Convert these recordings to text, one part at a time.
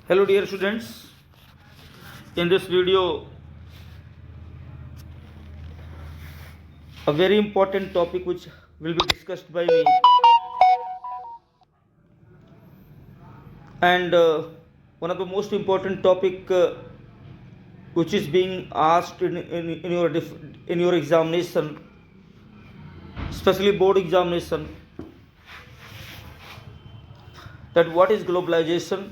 Hello dear students, in this video a very important topic which will be discussed by me, and one of the most important topic which is being asked in your examination, especially board examination, that what is globalization.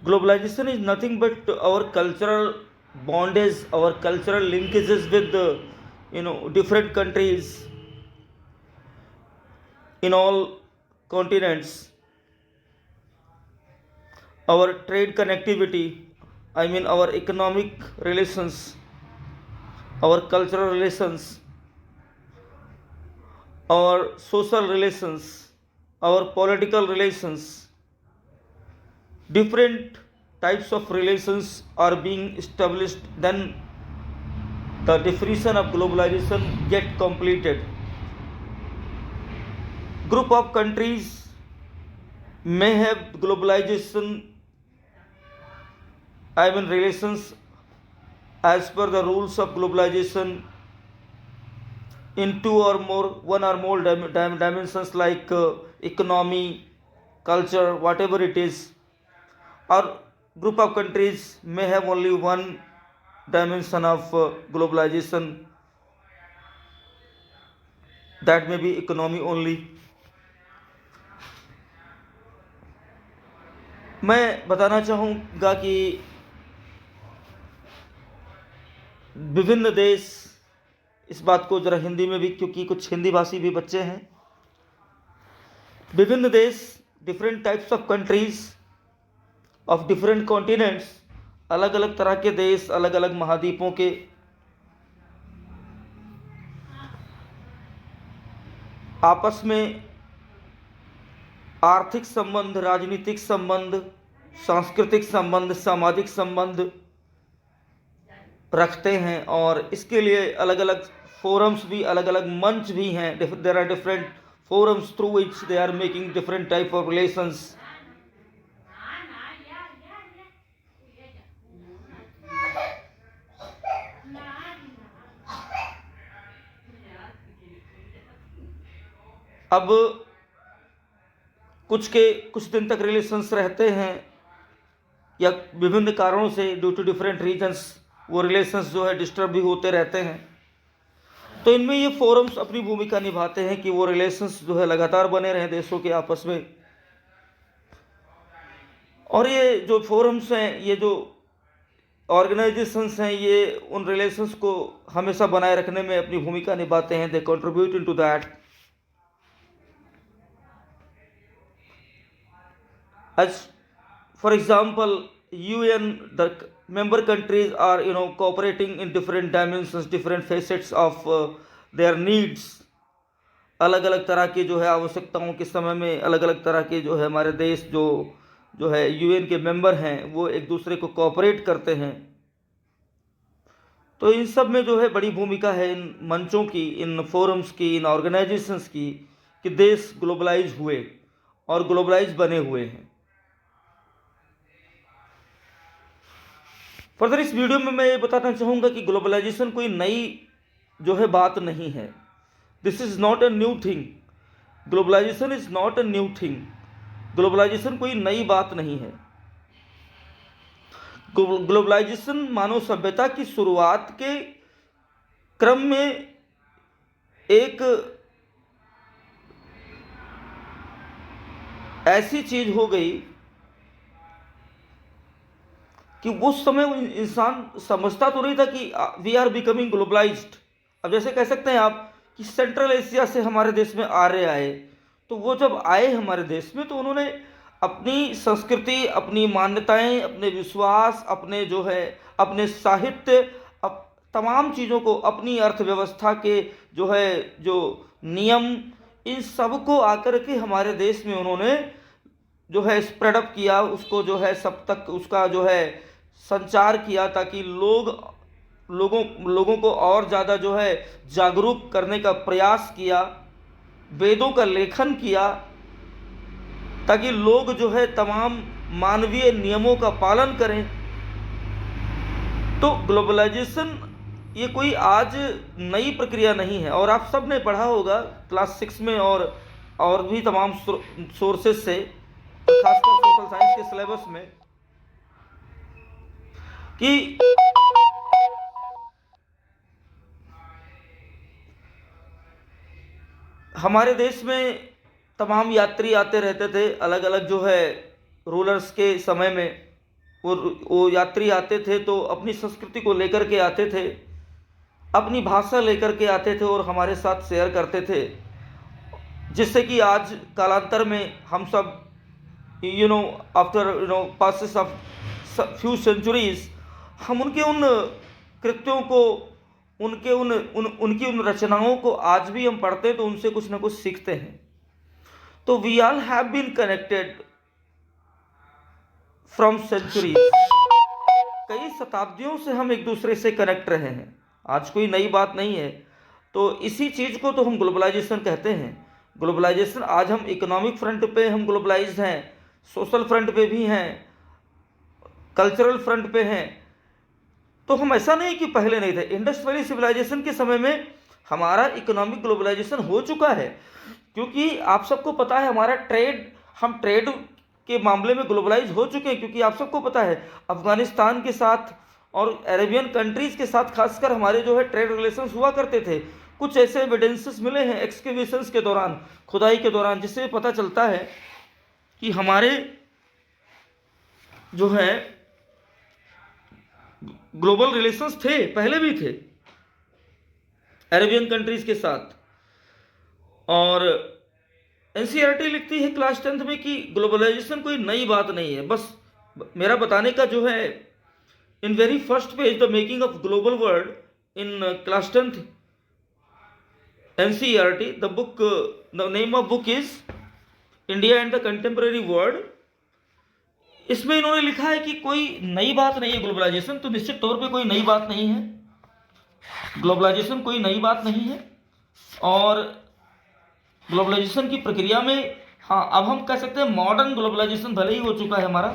Globalization is nothing but our cultural bondage, our cultural linkages with different countries in all continents, our trade connectivity, I mean our economic relations, our cultural relations, our social relations, our political relations. Different types of relations are being established, then the definition of globalization get completed. Group of countries may have globalization, I mean relations as per the rules of globalization in one or more dimensions like economy, culture, whatever it is. Or group of countries may have only one dimension of globalization, that may be economy only. मैं बताना चाहूँगा कि विभिन्न देश, इस बात को ज़रा हिंदी में भी, क्योंकि कुछ हिंदी भाषी भी बच्चे हैं, विभिन्न देश, different types of countries of different continents, अलग अलग तरह के देश, अलग अलग महाद्वीपों के आपस में आर्थिक संबंध, राजनीतिक संबंध, सांस्कृतिक संबंध, सामाजिक संबंध रखते हैं, और इसके लिए अलग अलग फोरम्स भी, अलग अलग मंच भी हैं. There are different forums through which they are making different type of relations. अब कुछ दिन तक रिलेशंस रहते हैं, या विभिन्न कारणों से ड्यू टू डिफरेंट रीजन्स वो रिलेशंस जो है डिस्टर्ब भी होते रहते हैं. तो इनमें ये फोरम्स अपनी भूमिका निभाते हैं कि वो रिलेशंस जो है लगातार बने रहें देशों के आपस में. और ये जो फोरम्स हैं, ये जो ऑर्गेनाइजेशंस हैं, ये उन रिलेशंस को हमेशा बनाए रखने में अपनी भूमिका निभाते हैं. They contribute into that. As for example, UN, the member countries are cooperating in different dimensions, different facets of their needs. अलग अलग तरह की जो है आवश्यकताओं के समय में अलग अलग तरह के जो है हमारे देश जो है UN के मेंबर हैं, वो एक दूसरे को कोऑपरेट करते हैं. तो इन सब में जो है बड़ी भूमिका है इन मंचों की, इन फोरम्स की, इन ऑर्गेनाइजेशंस की, कि देश ग्लोबलाइज हुए और ग्लोबलाइज बने हुए हैं. फर्दर इस वीडियो में मैं ये बताना चाहूँगा कि ग्लोबलाइजेशन कोई नई जो है बात नहीं है. This is not a new thing. Globalization is not a new thing. Globalization कोई नई बात नहीं है. ग्लोबलाइजेशन मानव सभ्यता की शुरुआत के क्रम में एक ऐसी चीज हो गई कि उस समय इंसान समझता तो नहीं था कि वी आर बिकमिंग ग्लोबलाइज्ड. अब जैसे कह सकते हैं आप कि सेंट्रल एशिया से हमारे देश में आर्य आए, तो वो जब आए हमारे देश में तो उन्होंने अपनी संस्कृति, अपनी मान्यताएं, अपने विश्वास, अपने जो है अपने साहित्य, तमाम चीज़ों को, अपनी अर्थव्यवस्था के जो नियम, इन सब को आकर के हमारे देश में उन्होंने जो है स्प्रेड अप किया, उसको जो है सब तक उसका जो है संचार किया, ताकि लोगों को और ज़्यादा जो है जागरूक करने का प्रयास किया. वेदों का लेखन किया ताकि लोग जो है तमाम मानवीय नियमों का पालन करें। तो ग्लोबलाइजेशन ये कोई आज नई प्रक्रिया नहीं है, और आप सब ने पढ़ा होगा क्लास 6 में और भी तमाम सोर्सेस से, खासकर सोशल साइंस के सिलेबस में, कि हमारे देश में तमाम यात्री आते रहते थे, अलग अलग जो है रूलर्स के समय में वो यात्री आते थे तो अपनी संस्कृति को लेकर के आते थे, अपनी भाषा लेकर के आते थे और हमारे साथ शेयर करते थे, जिससे कि आज कालांतर में हम सब after passes of few centuries हम उनके उन कृत्यों को, उनकी उन रचनाओं को आज भी हम पढ़ते हैं तो उनसे कुछ ना कुछ सीखते हैं। तो we all have been connected from centuries, कई शताब्दियों से हम एक दूसरे से कनेक्ट रहे हैं, आज कोई नई बात नहीं है। तो इसी चीज़ को तो हम ग्लोबलाइजेशन कहते हैं। ग्लोबलाइजेशन, आज हम इकोनॉमिक फ्रंट पे हम ग्लोबलाइज्ड हैं, सोशल फ्रंट पे भी हैं, कल्चरल फ्रंट पे हैं। तो हम ऐसा नहीं कि पहले नहीं थे, इंडस वैली सिविलाइजेशन के समय में हमारा इकोनॉमिक ग्लोबलाइजेशन हो चुका है, क्योंकि आप सबको पता है हमारा हम ट्रेड के मामले में ग्लोबलाइज हो चुके हैं, क्योंकि आप सबको पता है अफगानिस्तान के साथ और अरेबियन कंट्रीज़ के साथ खासकर हमारे जो है ट्रेड रिलेशंस हुआ करते थे। कुछ ऐसे एविडेंसेस मिले हैं एक्सकेवेशंस के दौरान, खुदाई के दौरान, जिससे पता चलता है कि हमारे जो है ग्लोबल रिलेशंस थे, पहले भी थे अरेबियन कंट्रीज़ के साथ। और एनसीईआरटी लिखती है क्लास 10th में कि ग्लोबलाइजेशन कोई नई बात नहीं है। बस मेरा बताने का जो है, in very first page the making of global world in class 10th NCERT, the name of book is India and the contemporary world. इसमें इन्होंने लिखा है कि कोई नई बात नहीं है ग्लोबलाइजेशन, तो निश्चित तौर पे कोई नई बात नहीं है, ग्लोबलाइजेशन कोई नई बात नहीं है। और ग्लोबलाइजेशन की प्रक्रिया में, हाँ, अब हम कह सकते हैं मॉडर्न ग्लोबलाइजेशन भले ही हो चुका है हमारा,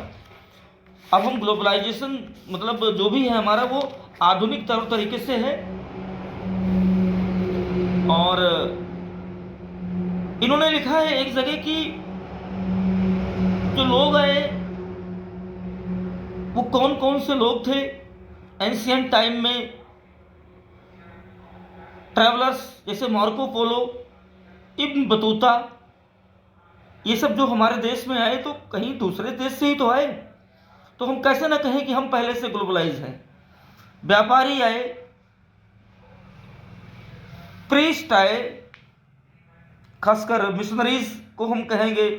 अब हम ग्लोबलाइजेशन मतलब जो भी है हमारा वो आधुनिक तौर तरीके से है। और इन्होंने लिखा है एक जगह कि जो लोग आए वो कौन कौन से लोग थे एंशियंट टाइम में, ट्रैवलर्स जैसे मार्को पोलो, इब्न बतूता, ये सब जो हमारे देश में आए तो कहीं दूसरे देश से ही तो आए, तो हम कैसे ना कहें कि हम पहले से ग्लोबलाइज हैं। व्यापारी आए, प्रीस्ट आए, खासकर मिशनरीज को हम कहेंगे,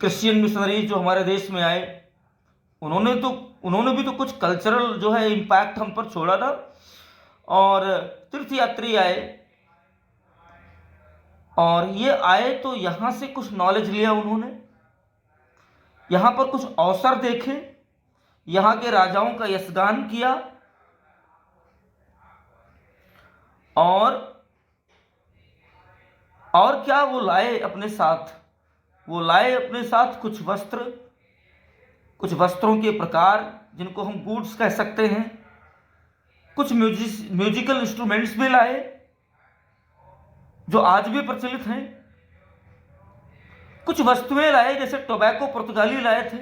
क्रिश्चियन मिशनरीज जो हमारे देश में आए, उन्होंने भी तो कुछ कल्चरल जो है इम्पैक्ट हम पर छोड़ा था। और तीर्थयात्री आए, और ये आए तो यहाँ से कुछ नॉलेज लिया उन्होंने, यहाँ पर कुछ अवसर देखे, यहाँ के राजाओं का यशगान किया, और क्या वो लाए अपने साथ, वो लाए अपने साथ कुछ वस्त्र, कुछ वस्त्रों के प्रकार जिनको हम गुड्स कह सकते हैं, कुछ म्यूजिकल इंस्ट्रूमेंट्स भी लाए जो आज भी प्रचलित हैं, कुछ वस्तुएं लाए जैसे टोबैको पुर्तगाली लाए थे।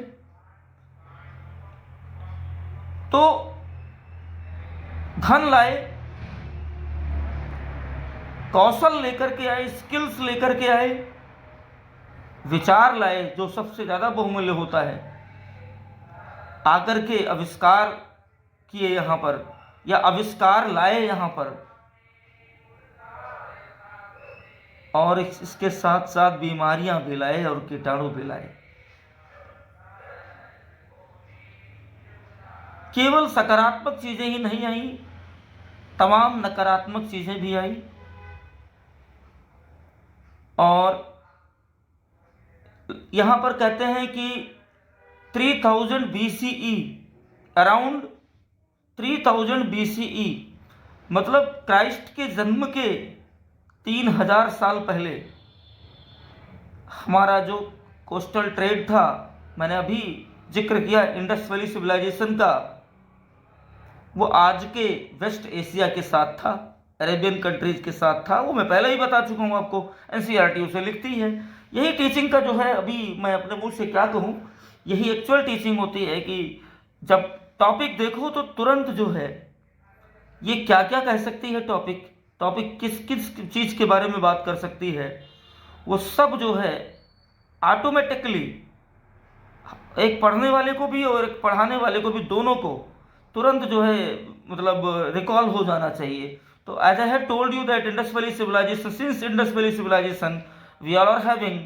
तो धन लाए, कौशल लेकर के आए, स्किल्स लेकर के आए, विचार लाए जो सबसे ज्यादा बहुमूल्य होता है, आकर के आविष्कार किए यहाँ पर, या आविष्कार लाए यहाँ पर, और इसके साथ साथ बीमारियां भी लाए और कीटाणु भी लाए। केवल सकारात्मक चीजें ही नहीं आई, तमाम नकारात्मक चीजें भी आई। और यहां पर कहते हैं कि 3000 BCE, अराउंड 3000 BCE, मतलब क्राइस्ट के जन्म के 3000 साल पहले हमारा जो कोस्टल ट्रेड था, मैंने अभी जिक्र किया इंडस वैली सिविलाइजेशन का, वो आज के वेस्ट एशिया के साथ था, अरेबियन कंट्रीज के साथ था। वो मैं पहले ही बता चुका हूँ आपको, एनसीईआरटी उसे लिखती है। यही टीचिंग का जो है, अभी मैं अपने मुंह से क्या कहूँ, यही एक्चुअल टीचिंग होती है कि जब टॉपिक देखो तो तुरंत जो है ये क्या क्या कह सकती है, टॉपिक किस किस चीज़ के बारे में बात कर सकती है, वो सब जो है ऑटोमेटिकली एक पढ़ने वाले को भी और एक पढ़ाने वाले को भी, दोनों को तुरंत जो है मतलब रिकॉल हो जाना चाहिए। तो as I have told you that Indus valley civilization, since Indus valley civilization we are having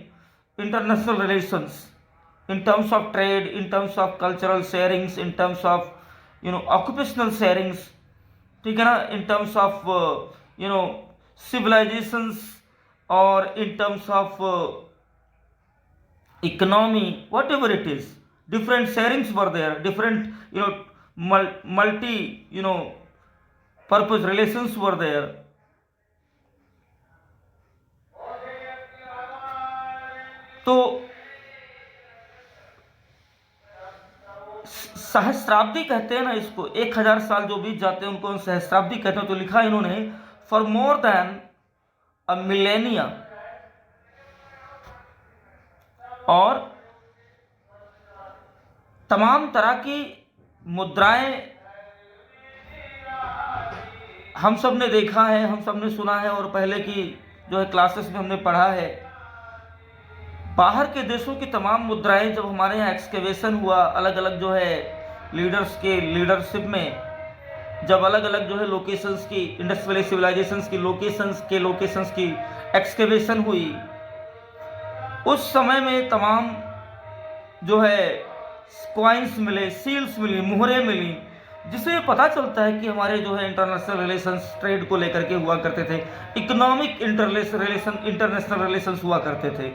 international relations in terms of trade, in terms of cultural sharings, in terms of occupational sharings, ठीक है ना, in terms of civilizations, or in terms of economy, whatever it is, different sharings were there, different multi purpose relations were there. तो सहस्राब्दी कहते हैं ना इसको, 1000 साल जो बीत जाते हैं उनको सहस्राब्दी कहते हैं। तो लिखा इन्होंने for more than a millennia, और तमाम तरह की मुद्राएं हम सब ने देखा है, हम सब ने सुना है, और पहले की जो है क्लासेस में हमने पढ़ा है। बाहर के देशों की तमाम मुद्राएं जब हमारे यहाँ एक्सकेवेशन हुआ, अलग अलग जो है लीडर्स के लीडरशिप में, जब अलग अलग जो है लोकेशंस की, इंडस वैली सिविलाइजेशंस की लोकेशंस की एक्सकेवेशन हुई, उस समय में तमाम जो है कॉइन्स मिले, सील्स मिली, मुहरें मिली, जिससे पता चलता है कि हमारे जो है इंटरनेशनल रिलेशंस ट्रेड को लेकर के हुआ करते थे, इकोनॉमिक इंटरनेशनल रिलेशंस हुआ करते थे।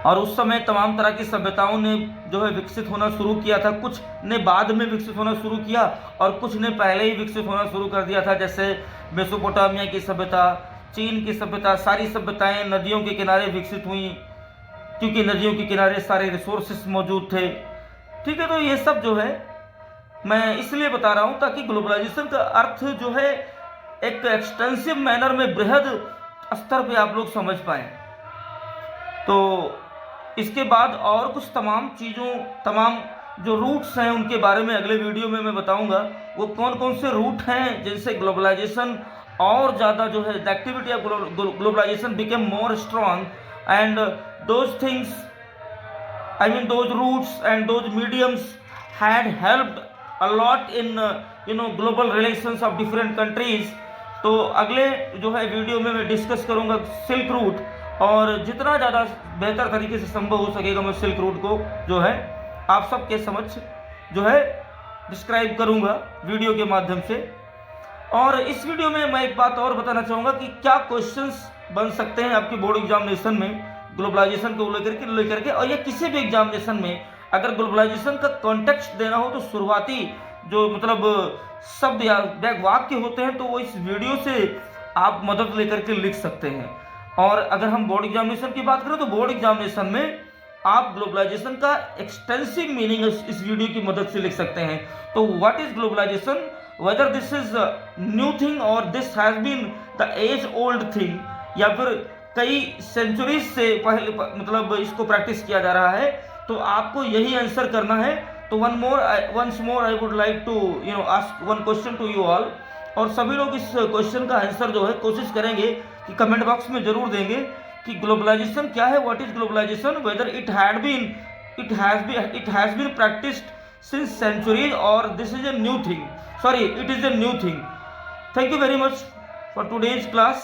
और उस समय तमाम तरह की सभ्यताओं ने जो है विकसित होना शुरू किया था। कुछ ने बाद में विकसित होना शुरू किया और कुछ ने पहले ही विकसित होना शुरू कर दिया था, जैसे मेसोपोटामिया की सभ्यता, चीन की सभ्यता। सारी सभ्यताएं नदियों के किनारे विकसित हुई, क्योंकि नदियों के किनारे सारे रिसोर्सेस मौजूद थे। ठीक है, तो ये सब जो है मैं इसलिए बता रहा हूँ ताकि ग्लोबलाइजेशन का अर्थ जो है एक एक्सटेंसिव मैनर में, बृहद स्तर पे आप लोग समझ पाएँ। तो इसके बाद और कुछ तमाम जो रूट्स हैं उनके बारे में अगले वीडियो में मैं बताऊंगा। वो कौन कौन से रूट हैं जिनसे ग्लोबलाइजेशन और ज़्यादा जो है the activity of globalization became more strong, and those things, I mean those roots and those mediums had helped a lot in global relations of different countries. तो अगले जो है वीडियो में मैं डिस्कस करूंगा सिल्क रूट, और जितना ज़्यादा बेहतर तरीके से संभव हो सकेगा मैं सिल्क रूट को जो है आप सबके समक्ष जो है डिस्क्राइब करूंगा वीडियो के माध्यम से। और इस वीडियो में मैं एक बात और बताना चाहूँगा कि क्या क्वेश्चंस बन सकते हैं आपके बोर्ड एग्जामिनेशन में ग्लोबलाइजेशन को लेकर के, और या किसी भी एग्जामिनेशन में अगर ग्लोबलाइजेशन का कॉन्टेक्स्ट देना हो तो शुरुआती जो मतलब शब्द या वाक्य होते हैं तो वो इस वीडियो से आप मदद लेकर के लिख सकते हैं। और अगर हम बोर्ड एग्जामिनेशन की बात करें तो बोर्ड एग्जामिनेशन में आप ग्लोबलाइजेशन का एक्सटेंसिव मीनिंग इस वीडियो की मदद से लिख सकते हैं। तो what is globalization, whether this is new thing और this has been the age old thing, या फिर कई सेंचुरीज से पहले मतलब इसको प्रैक्टिस किया जा रहा है, तो आपको यही आंसर करना है। तो once more I would like to ask one question to you all, और सभी लोग इस क्वेश्चन का आंसर जो है कोशिश करेंगे कि कमेंट बॉक्स में जरूर देंगे कि ग्लोबलाइजेशन क्या है, what is globalization, whether it has been practised since century और this is a new thing, sorry it is a new thing. Thank you very much for today's class.